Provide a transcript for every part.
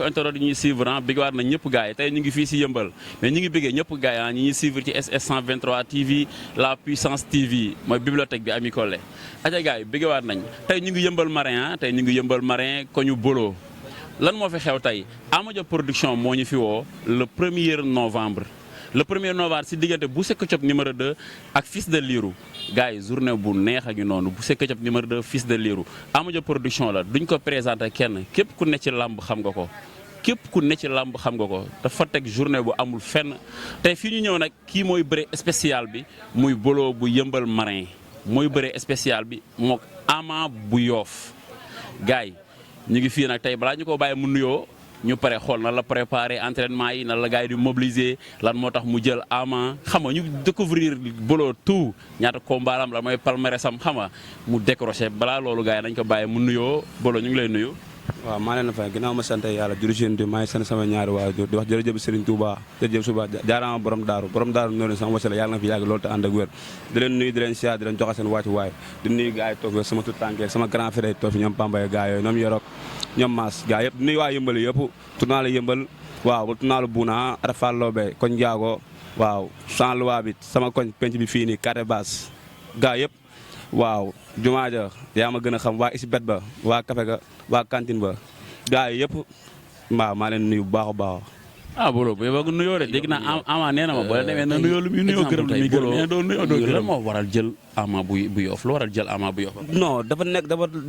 internet yi ñuy suivre biggewaat na ñëpp gars yi tey ñu ngi fii si yëmbal mais ñu ngi biggee ñëpp gars yi ñi ñuy suivre ci SS 123 TV la puissance TV mooy bibliothèque bi Ami Collé aca gars yi biggewaat nañ tey ñu ngi yëmbal marin tey ñu ngi yëmbal marin ko ñu bolo lan moo fi xew tey Amadia production moo ñu fi woo le 1er novembre le 1er novembre si diggante Boucher Ketchup numéro 2 ak Fils de Lirou gars yi journée bu neex a ngi noonu Boucher Ketchup numéro 2 Fils de Lirou Amadia production la duñ ko présenté kenn képp ku ne ci làmb xam nga ko képp ku ne ci làmb xam nga ko dafa teg journée bu amul fenn tey fii ñu ñëw nag kii mooy bëre spécial bi muy bolo bu yëmbal marin mooy bëre spécial bi mook Ama bu yoof gars yi ñu ngi fii nag tey balaa ñu ko bàyyi mu nuyoo ñu pare xool nan la préparer entraînement yi nan la gars yi di mobiliser lan moo tax mu jël Ama xam nga ñu découvrir bolo tout ñaata combat am la mooy palmarès am xam nga mu décroché balaa loolu gars yi nañ ko bàyyi mu nuyoo bolo ñu ngi lay nuyu. waaw maa leen fay ginnaaw ma sant yàlla juru seen maa ngi sant sama ñaari waajur di wax jërëjëf Serigne Touba jërëjëf suba jaaraama borom daaru noonu sama wasila yàlla na fi yàgg loolu te ànd ak wér di leen nuyu di leen siyaar di leen joxe seen wàccu waay di nuyu gars yi toog sama tout tànkee sama grand frère toog fi ñoom Pambaye gars yooyu ñoom yorok ñoom maas gars yëpp di nuyu waa yëmbal yëpp tournaale yëmbal waaw tournaale buuna arafal loobe koñ jaago waaw sans loi bi sama koñ penc bi fii nii carré basse gars yëpp waaw jumaa ja yaa ma gën a xam waa isibet ba waa café ga waa cantine ba gars yi yëpp waaw maa leen nuyu bu baax a baax. bolo bu yeboo nuyoo rek dégg naa Ama nee na ma boo demee na nuyoo lu muy nuyoo gërëm lu muy gërëm mais doo nuyoo doo gërëm lan moo waral jël Ama bu yoof lu waral jël Ama bu yoof non dafa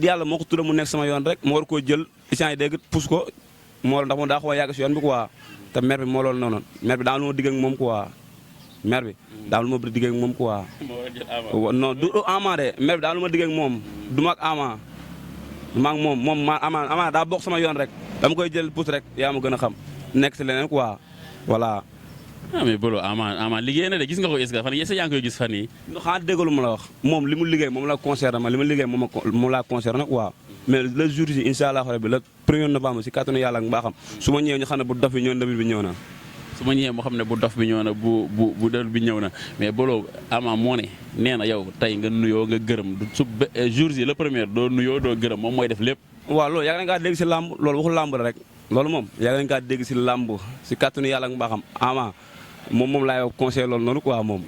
yàlla moo ko tudd mu nekk sama yoon rek moo war koo jël isaan yi dégg pousse ko moo ndax moom daa xaw a yàgg si yoon bi quoi te maire bi moo loolu noonu maire bi daa lu ma digg ak moom quoi maire bi daa lu ma digg ak moom quoi non du Ama de maire bi daa lu ma digg ak moom du ma ak Ama maa ngi moom ma Ama daa bokk sama yoon rek dama koy jël pousse rek yaa ma gën a xam nekk si leneen quoi voilà. mais bolo Ama liggéey na de gis nga ko est-ce que fan yii yaa ngi koy gis fan yii. xanaa déggalu ma la wax moom li mu liggéey moom la concerné ma li ma liggéey moom laa concerné quoi mais le jour ji incha allah rabbi le 1er novembre si kàttanu yàlla ak mbaaxam su ma ñëwee ñu xam ne bu dof bi ñëw na bi ñëw na. su ma ñëwee moo xam ne bu dof bi ñëw na bu dër bi ñëw na mais bolo Ama moo ne nee na yow tey nga nuyoo nga gërëm su jour ji le 1er doo nuyoo doo gërëm moom mooy def lépp. waaw loolu yàgg nañ kaa dégg si làmb loolu waxu làmb la rek loolu moom yàgg nañ kaa dégg si làmb si kàttanu yàlla ak mbaaxam Ama moom laay conseillé loolu noonu quoi moom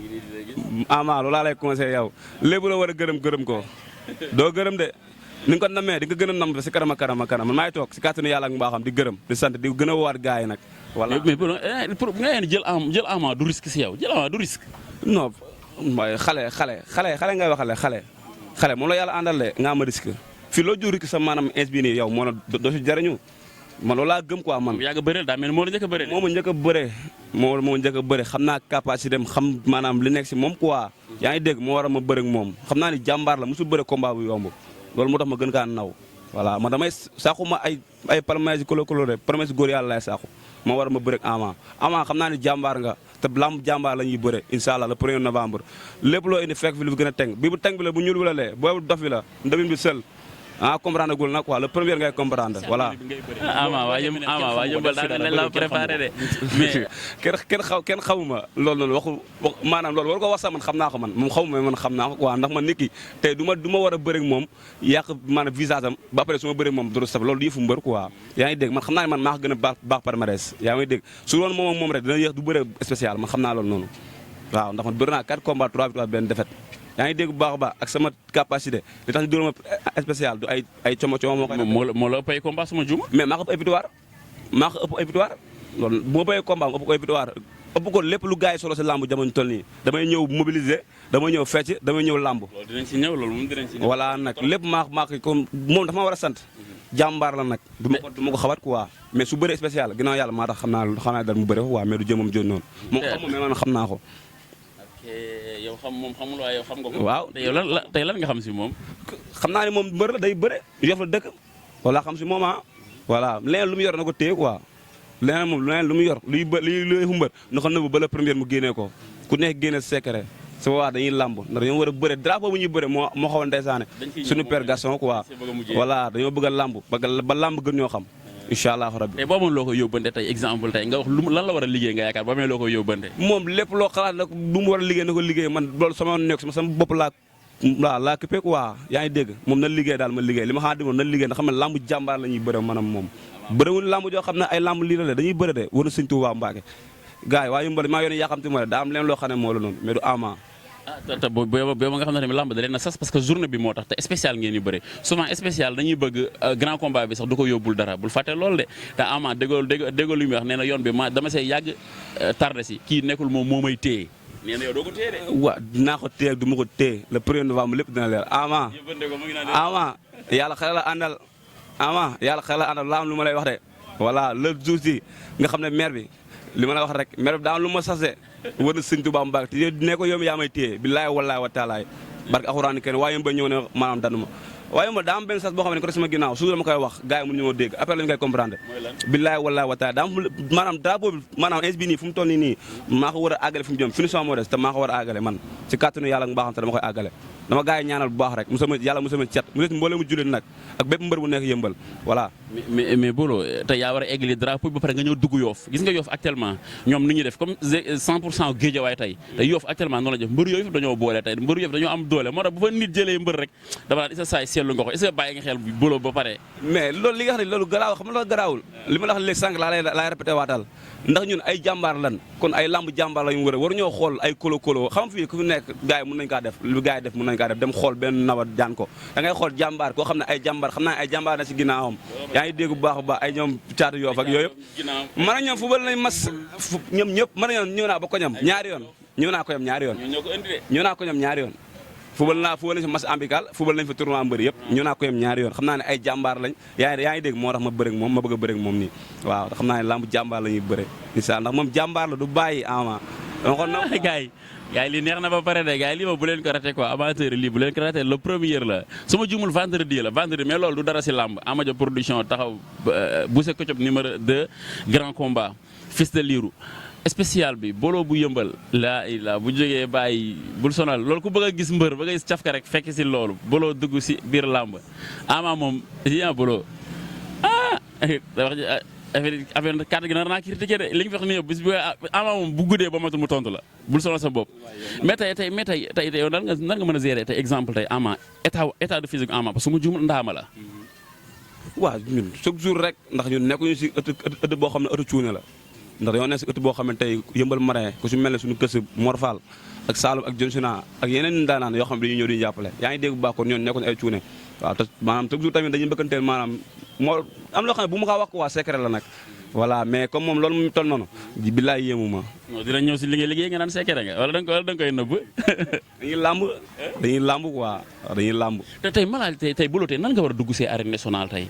Ama loolu laa lay conseillé yow lépp la war a gërëm ko doo gërëm de ni nga ko namee di nga gën a nam si kanam man maay toog si kàttanu yàlla ak mbaaxam di gërëm di sant di gën a waat gars yi nag voilà mais pour nga yéen jël Ama du risque si yow jël Ama du risque non mooy xale ngay waxale xale moom la yàlla àndal nga am risque fii loo jur risque sa maanaam ins bi nii yow moo la doo si jariñu man loolu laa gëm quoi man. yàgg a bëreel daa mel moo la njëkk a bëree. moo ma njëkk a bëree moo njëkk a bëree xam naa capacité dem xam maanaam li nekk si moom quoi yaa ngi dégg moo war a ma bëre ak moom xam naa ni jàmbaar la mosul bëre combat bu yomb loolu moo tax ma gën kaa naw voilà man damay saxu ma ay palmarès coloré promesse góor yàlla lay saxu moo war a ma bëre ak Ama xam naa ni jàmbaar nga te lamb jàmbaar la ñuy bëre incha allah le 1er novembre lépp loo indi fekk fi lu fi gën a teng bi bu teng bi la bu ñuul bi la lee boobu dof bi la ndabin bi sël comprendre gul nag quoi le 1er ngay comprendre voilà. Ama waa yëmbal daa mel ne la préparé de. mais kenn xamuma loolu noonu waxu maanaam loolu war ko wax sax man xam naa ko man moom xamuma man xam naa ko quoi ndax man nit ki tey du ma war a bëre ak moom yàq maanaam visage am ba pare su ma bëre ak moom doro saf loolu yëfu mbër quoi yaa ngi dégg man xam naa ne man maa ko gën a baax palmarès yaa ngi dégg su doon moom ak moom rek dina yéex du bëre spécial man xam naa loolu noonu waaw ndax man bëri naa 4 combats 3 victoires benn défaite yaa ngi dégg bu baax a baax ak sama capacité li tax ñu dóor ma spécial du ay como moo la ëpp ay combat sama juma. mais maa ko ëpp ay victoire loolu bu ma béyee combat am ëpp ko ay victoire ëpp ko lépp lu gars yi solo si lamb jamono toll nii damay ñëw mobiliser damay ñëw fecc damay ñëw lamb. loolu dinañ si ñëw loolu moom dinañ si ñëw. voilà nag lépp maa ko moom dafa ma war a sant jàmbaar la nag du ma ko xabat quoi mais su bëree spécial ginnaaw yàlla maa tax xam naa dal mu bëre waaw mais du jëm moom jot noonu moom xam moom mais man xam naa ko. yow xam moom xamul waaye yow xam nga ko. waaw tey lan nga xam si moom. xam naa ne moom mbër la day bëre yof la dëkk wala xam si moom voilà leneen lu mu yor na ko téye quoi leneen lu mu yor luy mbër na ko nëbb ba la première mu génnee ko ku nekk génne secret su boobaa dañuy lamb ndax dañoo war a bëre drapeau bu ñuy bëre moo xaw a ndeysaane suñu père garçon quoi voilà dañoo bëgg a lamb ba lamb gën ñoo xam incha allah rabbi. tey boo amoon loo koy yóbbante tey exemple tey nga wax lan la war a liggéey nga yaakaar boo amee loo koy yóbbante. moom lépp loo xalaat nag lu mu war a liggéey na ko liggéey man loolu sama nekk sama bopp laa kippee quoi yaa ngi dégg moom na liggéey daal ma liggéey li ma xamante moom na liggéey ndax xam ne lamb jàmbaar la ñuy bëre maanaam moom bëriwul lamb joo xam ne ay lamb lii la dañuy bëre de war na sëñ Tuubaa Mbàkke gars yi waa yëmbal maa yoon yàqamti ma daa am leen loo xam ne moo la noonu mais du Ama. te booba nga xam ne tamit lamb da leen a sas parce que journée bi moo tax te spécial ngeen yu bëri souvent spécial dañuy bëgg grand combat bi sax du ko yóbbul dara bul fàtte loolu de te Ama déggoo lu muy wax nee na yoon bi ma dama see yàgg tardé si kii nekkul moom moo may téye nee na yow doo ko téye de. waaw dinaa ko téye du ma ko téye le 1er novembre lépp dina leer Ama. Yàlla xel la àndal Ama yàlla xel la àndal laa am lu ma lay wax de voilà le jour si nga xam ne maire bi li ma la wax rek maire bi daa am lu ma sas de war na sëñ Tuubaa Mbàkke te ne ko yow yaa may téye billaahi wallaahi wa taalaay barke alxuraan kenn waaye ba ñëw ne maanaam danu ma waaye ma daa am benn sas boo xam ne ko sama ginnaaw su dama koy wax gars yi mënu ñoo dégg après lañu koy comprendre billaahi wallaahi wa taala daa am maanaam drapeau bi maanaam ins bi nii fu mu toll nii maa ko war a àggale fu mu jëm finition moo des te maa ko war a àggale man ci kàttanu yàlla nga baaxam te dama koy àggale dama gars yi ñaanal bu baax rek yàlla musama cet mu des mbooloo mu jullit nag ak bépp mbër bu nekk yëmbal voilà mais Bolo te yaa war a eggali drapeau ba pare nga ñëw dugg Yoff gis nga Yoff actuellement ñoom ni ñuy def comme 100% Guédiawaye tey te Yoff actuellement noonu la def mbër yooyu dañoo boole tey mbër yooyu dañoo am doole moo tax bu fa nit jëlee mbër rek dama naan isa saay seetlu nga ko est-ce que bàyyi nga xel Bolo ba pare mais loolu li nga xam ne loolu garaaw xam nga loolu garaawul li ma la wax léegi sànq laay répété waatal ndax ñun ay jàmbaar lan kon ay lamb jàmbaar la ñu war a waru ñoo xool ay kolo xam fii ku fi nekk gars yi mën nañu kaa def lu gars yi def mën nañu kaa def dem xool benn nawat jaan ko da ngay xool jàmbaar koo xam ne ay jàmbaar xam naa ay jàmbaar na si ginnaawam yaa ngi dégg bu baax a baax ay ñoom caatu Yoff ak yooyu yëpp mën a ñoom fubal nañ mas ñoom ñëpp mën a ñoom ñëw naa ba ko ñam ñaari yoon ñëw naa ko ñam ñaari yoon ñëw naa ko ñam ñaari yoon fubal nañ fi mas amical fubal nañ fi tournoi mbëri yëpp ñëw naa ko yam ñaari yoon xam naa ne ay jàmbaar lañ yaa ngi dégg moo tax ma bëre ak moom ma bëgg a bëre ak moom nii waaw xam naa ne lamb jàmbaar la ñuy bëre incha ndax moom jàmbaar la du bàyyi Ama dama ko na gars yi lii neex na ba pare de gars yi lii ma bu leen ko raté quoi amateur lii bu leen ko raté le premier la su ma jumul vendredi mais loolu du dara si lamb Amadia production taxaw Bousse Ketchup numéro 2 grand combat fils de Lirou spécial bi Bolo bu yëmbal la bu jógee bàyyi bul sonal loolu ku bëgg a gis mbër bëgg a gis cafka rek fekk si loolu Bolo dugg si biir làmb Ama moom Bolo affaire carte gi nar naa critiqué de li nga wax nii bis bi Ama moom bu guddee ba matul mu tontu la bul sonal sa bopp mais tey yow nan nga mën a gérer tey exemple tey Ama état de physique Ama parce que mu jumul ndaama la waaw ñun chaque jour rek ndax ñun nekkuñu si ëtt boo xam ne ëtt cuune la ndax dañoo nekk si ëtt boo xam ne tey yëmbal marin ku si mel ne suñu kës Mor Fall ak Saloum ak Jonsina ak yeneen daanaan yoo xam ne dañuy ñëw di jàppale yaa ngi dégg bu baax kon ñoon nekkuñu ay cuune waaw te maanaam chaque jour tamit dañuy bëkkanteel maanaam moo am loo xam ne bu ma kaa wax ko waa secret la nag voilà mais comme moom loolu mu toll noonu billaay yéemu ma dina ñëw si liggéey nga naan secret nga wala da nga koy nëbb dañuy làmb quoi dañuy làmb te tey Malal tey Bolo tey nan nga war a dugg see arène nationale tey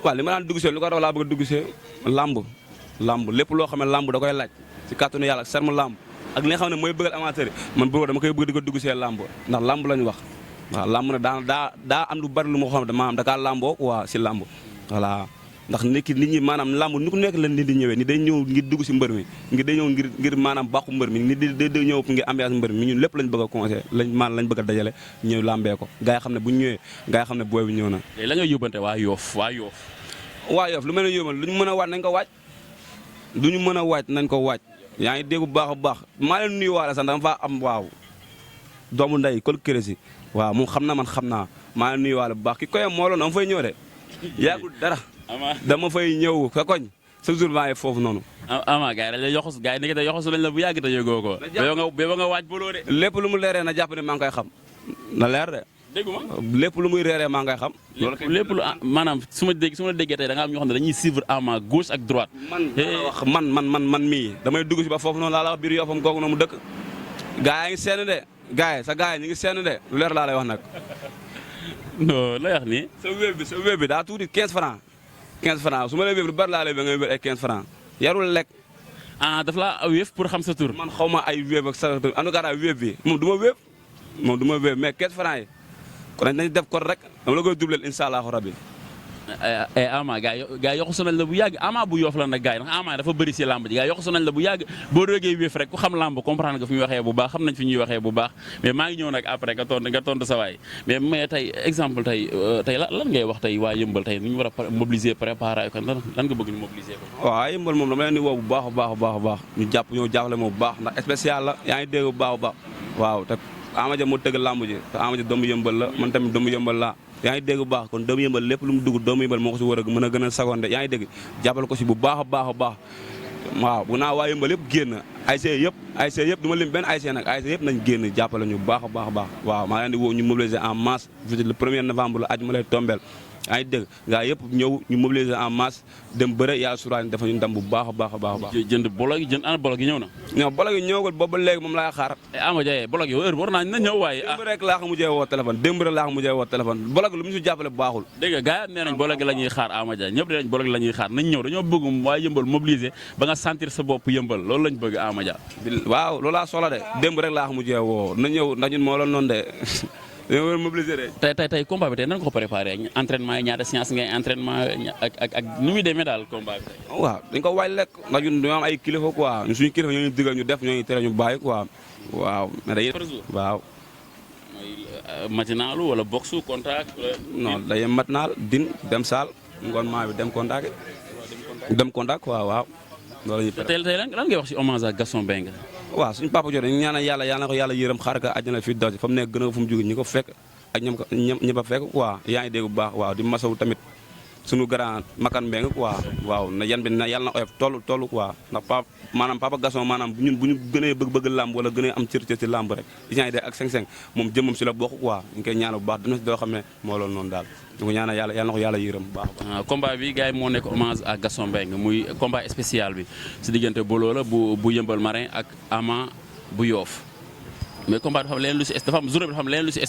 waaw li ma daan dugg see lu ko raw laa bëgg a dugg see làmb lépp loo xam ne làmb da koy laaj si kàttanu yàlla ak serme làmb ak li nga xam ne mooy bëggal amateur man boobu dama koy bëgg di ko dugg see làmb ndax làmb lañu wax waaw làmb nag daa am lu bari lu ma xam ne maanaam da kaa làmboo waa si làmb voilà ndax nit ñi maanaam làmb ni ku nekk la nit di ñëwee ni day ñëw ngir dugg si mbër mi ngir day ñëw ngir maanaam bàqu mbër mi ni day ñëw ngir ambiance mbër mi ñun lépp lañ bëgg a conseillé lañ bëgg a dajale ñëw làmbee ko gars yi xam ne bu ñu ñëwee gars yi xam ne booy bi ñëw na la nga yóbbante waa Yoff lu mel ne yóbbal lu ñu mën a waaj nañ ko waaj lu ñu mën a waaj nañ ko waaj yaa ngi dégg bu baax a baax maa leen nuyu waale sax dama faa am waaw doomu nday kol këré waaw moom xam na man xam naa maa leen nuyu waale bu baax ki koy moo loon dama fay ñëw de yàggul dara dama fay ñëw fa koñ chaque jour maa ngi foofu noonu Ama gars yi dañ la yoxos gars yi nekk da yoxosu lañ la bu yàgg te yëgoo ko ba nga waaj Bolo de lépp lu mu leeree na jàpp ne maa ngi koy xam na leer de dégguma lépp lu muy reeree maa ngay xam lépp lu maanaam su ma déggee tey da nga am ñoo xam ne dañuy suivre Ama gauche ak droite man mii damay dugg si ba foofu noonu laa la wax biir Yoffam googu noonu mu dëkk gars yi ngi seen de gars yi sa gars yi ñu ngi seen de lu leer laa lay wax nag non la wax nii sa wéb bi daa tuuti 15 francs su ma lay wéb lu bari laa lay ba ngay wéb ay 15 francs yarul lekk daf laa wéef pour xam sa tur man xaw ma ay wéb ak sa tur en tout cas daal wéb bi moom du ma wéb mais 15 francs yi kon nañ def ko rek dama la koy doublé incha allahu rabi. Ama gars yi yokku nañ la bu yàgg Ama bu Yoff la nag gars yi ndax Ama dafa bëri si lamb ji gars yi yokku nañ la bu yàgg boo déggee wéef rek ku xam lamb comprendre nga fi ñuy waxee bu baax xam nañ fi ñuy waxee bu baax mais maa ngi ñëw nag après nga tontu sa waay mais tey exemple tey lan ngay wax tey waa yëmbal tey nu ñu war a mobiliser préparer ko lan nga bëgg ñu mobiliser ko. waaw yëmbal moom dama leen di woo bu baax a baax ñu jàpp ñoo jàppale moom bu baax ndax spécial la yaa ngi dégg bu baax waaw te Amadia moo tëgg lamb ji te Amadia doomu yëmbal la man tamit doomu yëmbal laa yaa ngi dégg bu baax kon doomu yëmbal lépp lu mu dugg doomu yëmbal moo ko si war a mën a gën a sagonde yaa ngi dégg jàppale ko si bu baax a baax a baax waaw bu naa waa yëmbal yëpp génn ASC yëpp du ma lim benn ASC nag ASC yëpp nañ génn jàppale ñu bu baax a baax a baax waaw maa leen di woo ñu mobiliser en masse le 1er novembre la aju ma lay tombeel yaa ngi dégg gaa yëpp ñëw ñu mobiliser en masse dem bëre yàlla suraani dafa ñu ndam bu baax a baax a baax jënd bolog yi ana bolog yi ñëw na non bolog yi ñëwagul boobu ba léegi moom laay xaar Ama Dia bolog yi heure war naa na ñëw waaye démb rek laa ko mujjee woo téléphone démb rek laa ko mujjee woo téléphone bolog lu mu si jàppale baaxul dégg nga gaa yi nee nañ bolog la ñuy xaar Ama Dia ñëpp dinañ bolog la ñuy xaar nañ ñëw dañoo bëgg waa yëmbal mobiliser ba nga sentir sa bopp yëmbal loolu lañ bëgg Ama Dia waaw loolu laa soxla de démb rek laa ko mujjee woo na ñëw ndax ñun moo loon noonu de dañoo war a mobiliser de tey combat bi tey nan nga ko préparé entraînement yi ñaata séance ngay entraînement ak nu muy demee daal combat bi tey waaw dañ ko waaj lekk ndax ñun dañoo am ay kilifa quoi suñu kilifa ñoo ñu digal ñu def ñoo ñu tere ñu bàyyi quoi waaw mais day waaw matinalu wala boxe contact non day matinal din dem saal ngoon maa bi dem contact waaw loolu tey lan ngay wax si hommage ak Gaston Mbengue waaw suñu papa jooju dañu ñaanal yàlla na ko yàlla yërëm xaar ka àjjana fi daw fa mu nekk gën a fu mu jóge ñi ko fekk ak ñi ba fekk quoi yaa ngi dégg bu baax waaw di masawu tamit suñu grand makan Mbengue quoi waaw na yan bi na yàlla na oyof toll quoi ndax papa Gaston maanaam ñun bu ñu gënee bëgg làmb wala gënee am cër ci làmb rek yaa ngi dégg ak 5-5 moom jëmmam si la bokk quoi ñu koy ñaanal bu baax dina si doo xam ne moo loolu noonu daal ñu ko ñaanal yàlla na ko yàlla yërëm bu baax combat bi gars yi moo nekk hommage à Gaston Mbengue muy combat spécial bi si diggante Bolo la bu yëmbal marin ak Ama bu Yoof mais combat dafa am leneen lu si dafa am journée bi dafa am leneen lu si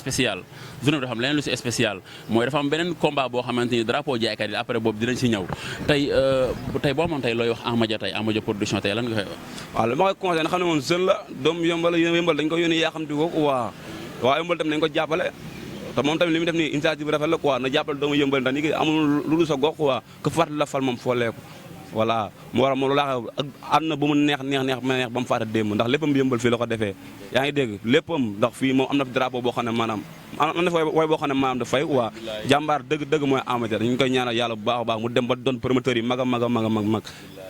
spécial mooy dafa am beneen combat boo xamante ni drapeau jaaykat yi après boobu dinañ si ñëw tey boo amoon tey looy wax Ama Dia production tey lan nga koy wax. waaw li ma koy conseillé xam ne moom jeune la doom yëmbal dañ ko yónni yaa xam di ko waa yëmbal tamit nañ ko jàppale te moom tamit li muy def nii initiative rafet la quoi na jàppale doomu yëmbal ndax ni amul lu dul sa gox quoi que fàttali la fal moom fooleeku voilà mu war a moom loolu laa ak àdduna bu mu neex ba mu faata démb ndax léppam yëmbal fii la ko defee yaa ngi dégg léppam ndax fii moom am na drapeau boo xam ne maanaam am na way boo xam ne maanaam da fay quoi jàmbaar dëgg mooy Ama Dia dañu koy ñaanal yàlla bu baax a baax mu dem ba doon promoteur yi mag a mag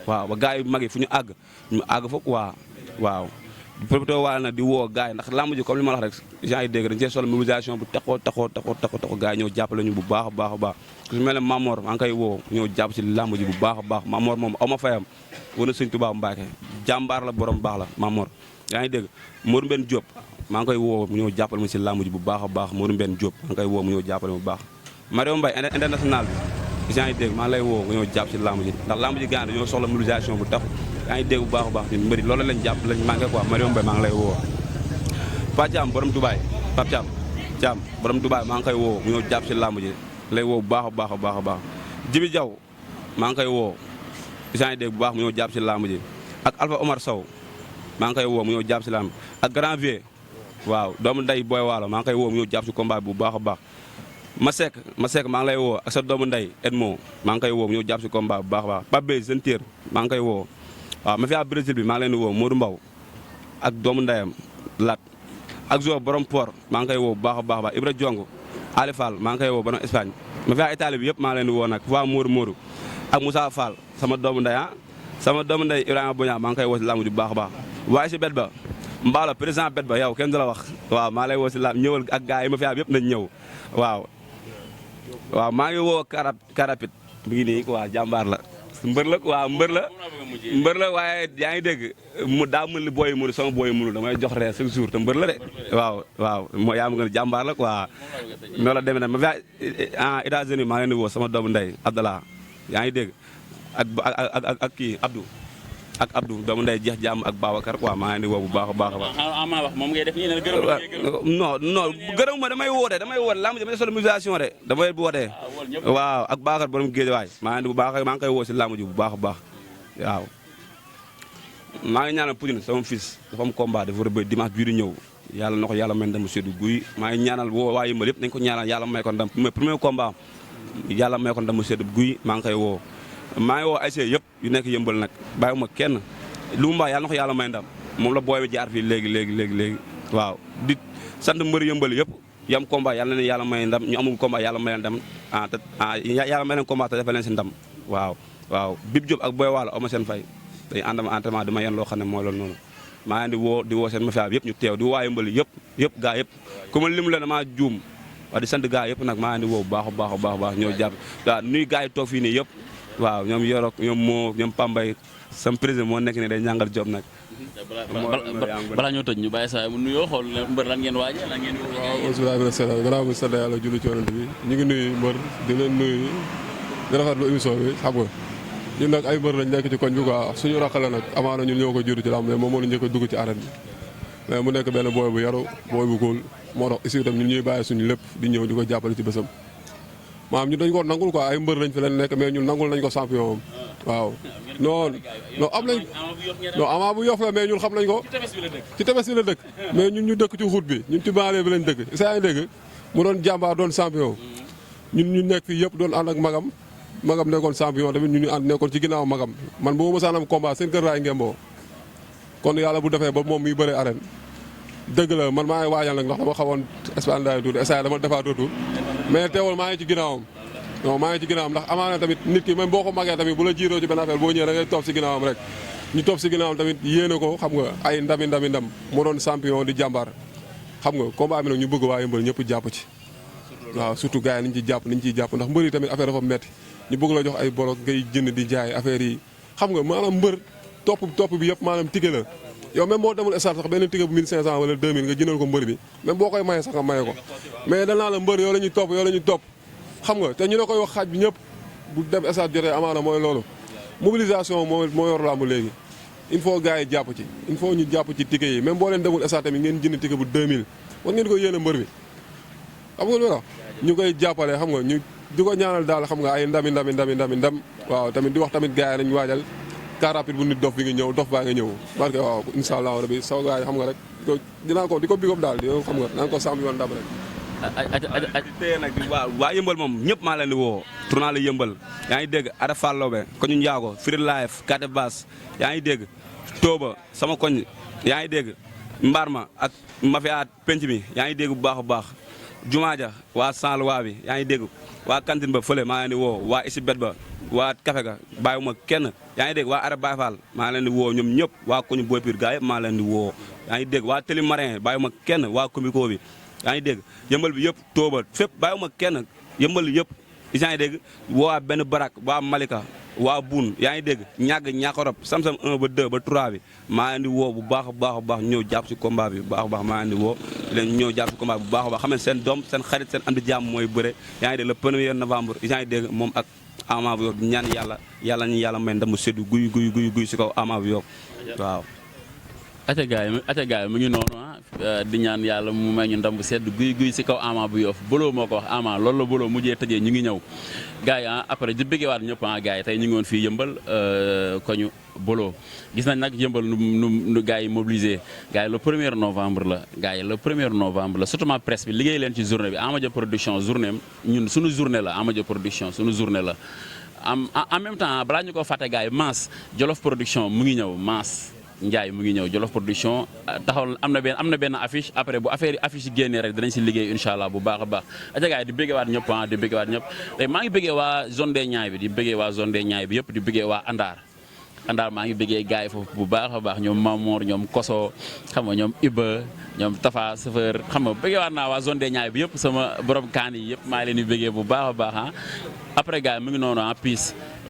waaw ba gars yi mag yi fu ñu àgg fa quoi waaw promoteur waale nag di woo gars yi ndax lamb ji comme li ma la wax rek gens yi dégg dañ cee sol mobilisation bu taxoo gars yi ñëw jàppale ñu bu baax a baax ku mel ne Mamor maa ngi koy woo ñëw jàpp ci lamb ji bu baax a baax Mamor moom aw ma fayam wana Sëñ Tuubaa Mbàkke jàmbaar la borom baax la Mamor yaa ngi dégg Modou Mbène Diop maa ngi koy woo mu ñëw jàppale mu ci lamb ji bu baax a baax Modou Mbène Diop maa ngi koy woo mu ñëw jàppale bu baax Mario Mbaye international bi gens yi dégg maa ngi lay woo nga ñëw jàpp ci lamb ji ndax lamb ji gars dañoo soxla mobilisation bu taxu yaa ngi dégg bu baax a baax ñun mbëri loolu lañ jàpp lañ manqué quoi Mario Mbaye maa ngi lay woo Pape Thiam borom Dubaay Pape Thiam borom Dubaay maa ngi koy woo mu ñëw jàpp ci lamb ji lay woo bu baax a baax Jibi Jaw maa ngi koy woo gens yi dégg bu baax mu ñëw jàpp ci lamb ji ak Alpha Omar Sow maa ngi koy woo mu ñëw jàpp ci lamb ak Grand Vieux waaw doomu nday Boy Waalo maa ngi koy woo mu ñëw jàpp ci combat bi bu baax a baax ma sekk maa ngi lay woo ak sa doomu nday Edmo maa ngi koy woo mu ñëw jàpp ci combat bu baax a baax Pape Bey Sentier maa ngi koy woo waaw ma fi à Brésil bi maa ngi leen di woo Modou Mbaw ak doomu ndayam Lat ak Jo borom port maa ngi koy woo bu baax a baax Ibra Jong Ali Fall maa ngi koy woo borom Espagne ma fi à Italie bi yëpp maa ngi leen di woo nag waa Modou ak Moussa Fall sama doomu nday Ibrahima Boña maa ngi koy woo si lamb ji bu baax a baax waaye si bet ba Mbaalo président bet ba yow kenn du la wax waaw maa lay woo si lamb ñëwal ak gars yi ma fi yëpp nañ ñëw waaw maa ngi woo Karapit mi ngi nii quoi jàmbaar la mbër la waaye yaa ngi dégg mu daa mën li booy mënu sama booy mënu damay jox reer chaque jour te mbër la de waaw moo yaa ma gën a jàmbaar la quoi noonu la demee nag ma fi États-Unis maa ngi leen di woo sama doomu ndey Abdallah yaa ngi dégg ak kii Abdou doomu ndey jeex jàmm ak Babacar quoi maa ngi leen di woo bu baax a baax. moom ngay def nii ne gërëm non gërëm ma damay woote lamb ji damay sol mobilisation de damay woote waaw ak Babacar borom géej waay maa ngi bu baax maa ngi koy woo si lamb ji bu baax a baax waaw maa ngi ñaanal Poutine sama fils dafa am combat dafa rëbb dimanche bii di ñëw yàlla na ko yàlla may ndam seddu guy maa ngi ñaanal woo waa Yëmbal yëpp nañ ko ñaanal yàlla may ko ndam premier combat yàlla may ko ndam seddu guy maa ngi koy woo maa ngi woo ASC yëpp yu nekk Yëmbal nag bàyyiwuma kenn lu mu mbaa yàlla na ko yàlla may ndam moom la booy bi jaar fii léegi waaw di sant mbëri Yëmbal yëpp yam combat yàlla na leen yàlla may ndam ñu amul combat yàlla may leen ndam yàlla may leen combat te defal leen si ndam waaw Bib Diop ak Boy Waalo ama seen fay dañu ànd ma entraînement dama yen loo xam ne mooy loolu noonu maa ngi di woo seen mafia bi yëpp ñu teew di waa Yëmbal yëpp gaa yëpp ku ma lim la damaa juum waaw di sant gars yëpp nag maa ngi woo bu baax a baax ñëw jàpp waaw nuyu gars yi toog fii nii yëpp waaw ñoom Yorok ñoom moo ñoom Pambay sam président moo nekk ne day ñàngal job nag. balaa ñoo tëj ñu bàyyi saa mu nuyoo xool mbër lan ngeen waajee lan ngeen. waaw asalaamaaleykum gannaaw bi sant yàlla julli ci yonent bi ñu ngi nuyu mbër di leen nuyu di rafetlu émission bi xam nga ñun nag ay mbër lañ nekk ci koñ bi quoi suñu rakk la nag amaana ñun ñoo ko jiitu ci lamb mais moom moo la njëkk a dugg ci arène bi mais mu nekk benn booy bu yaru booy bu cool moo tax ici itam ñun ñuy bàyyi suñu lépp di ñëw di ko jàppale ci bésam maanaam ñun dañ ko nangul quoi ay mbër lañ fi leen nekk mais ñun nangul nañ ko champion am waaw non am nañ non Ama bu Yoff la mais ñun xam nañ ko ci tefes bi la dëkk mais ñun ñu dëkk ci xut bi ñun ci banlieue bi lañ dëkk saa ngi dégg mu doon jàmbaar doon champion ñun ñu nekk fii yëpp doon ànd ak magam nekkoon champion tamit ñu ànd nekkoon ci ginnaaw magam man bu ma mësaan am combat seen kër raay ngemboo kon yàlla bu defee ba moom muy bëre arène dëgg la man maa ngi waajal nag ndax dama xawoon espandaay tuuti essai dama defaat retour mais teewul maa ngi ci ginnaawam non maa ngi ci ginnaawam ndax amaana tamit nit ki même boo ko magee tamit bu la jiiroo ci benn affaire boo ñëwee da ngay topp si ginnaawam rek ñu topp si ginnaawam tamit yéene ko xam nga ay ndam moo doon champion di jàmbaar xam nga combat bi nag ñu bëgg waa Yeumbeul ñëpp jàpp ci waaw surtout gars yi niñ ciy jàpp ndax mbër yi tamit affaire dafa metti ñu bëgg la jox ay bolok ngay jënd di jaay affaire yi xam nga maanaam mbër topp bi yëpp maanaam tige la yow même boo demul stade sax benn tige bu 1500 wala 2000 nga jëndal ko mbër bi même boo koy maye sax nga maye ko mais danaa la mbër yow la ñuy topp xam nga te ñu la koy wax xaaj bi ñëpp bu dem stade jotee amaana mooy loolu mobilisation moo yor làmb léegi il faut gars yi jàpp ci il faut ñu jàpp ci tige yi même boo leen demul stade tamit ngeen jënd tige bu 2000 war ngeen ko yéene mbër bi xam nga lu wax ñu koy jàppale xam nga ñu di ko ñaanal daal xam nga ay ndam waaw tamit di wax tamit gars yi nañ waajal car rapide bu nit dof bi nga ñëw dof baa nga ñëw barke waaw incha allah rabi saw gars yi xam nga rek dinaa ko di ko bigop daal di xam nga naan ko sàmm yoon ndam rek tey nag waa Yeumbeul moom ñëpp maa leen di woo tournoi la Yeumbeul yaa ngi dégg Ada Fallobe ko ñu njaago Free Life Kate Bass yaa ngi dégg Tooba sama koñ yaa ngi dégg mbaar ma ak mafia penc mi yaa ngi dégg bu baax a baax Jumaaja waa Sanluwa bi yaa ngi dégg waa cantine ba fële maa leen di woo waa Isibet ba waa café ga bàyyiwuma kenn yaa ngi dégg waa Arab Baye Fall maa leen di woo ñoom ñëpp waa koñu Boy Pire gaa yëpp maa leen di woo yaa ngi dégg waa Télé Marin bàyyiwuma kenn waa Comico bi yaa ngi dégg Yeumbeul bi yëpp Tooba fépp bàyyiwuma kenn Yeumbeul yëpp yaa ngi dégg waa benn barak waa Malika waa Boune yaa ngi dégg ñàkkorop Samsam 1 ba 2 ba 3 bi maa leen di woo bu baax a baax ñëw jàpp si combat bi bu baax a baax maa leen di woo leen ñëw jàpp si combat bi bu baax a baax xam ne seen doom seen xarit seen am di jàmm mooy bëre yaa ngi dégg le 1er novembre yaa ngi dégg moom ak Ama bu Yoff ñaan yàlla ñu yàlla may ndamu seddu guy si kaw Ama bu Yoff waaw acca gaay mu ngi noonu di ñaan yàlla mu may ñu ndam bu sedd guy si kaw Ama bu Yoff Bolo moo ko wax Ama loolu la Bolo mujjee tëjee ñu ngi ñëw gars yi après di bëggewaat ñëpp gars yi tey ñu ngi woon fii Yeumbeul koñu Bolo gis nañ nag Yeumbeul nu gars yi mobilisé gars yi le 1er novembre la gars yi le 1er novembre la surtout presse bi liggéey leen ci journée bi Ama Dia production journée ñun suñu journée la Ama Dia production suñu journée la en même temps balaa ñu ko fàtte gars yi Mass Jolof production mu ngi ñëw Mass Ndiaye mu ngi ñëw Jolof production taxaw am na benn affiche après bu affiche yi génnee rek dinañ si liggéey incha allah bu baax a baax aca gars yi di bëggewaat ñëpp tey maa ngi bëggee waa zone des Niayes bi di bëggee waa zone des Niayes bi yëpp di bëggee waa Andar maa ngi bëggee gars yi foofu bu baax a baax ñoom Mamour ñoom Koso xam nga ñoom Iba ñoom Tafa Sëfër xam nga bëggewaat naa waa zone des Niayes bi yëpp sama borom kaan yi yëpp maa ngi leen di bëggee bu baax a baax après gars yi mu ngi noonu peace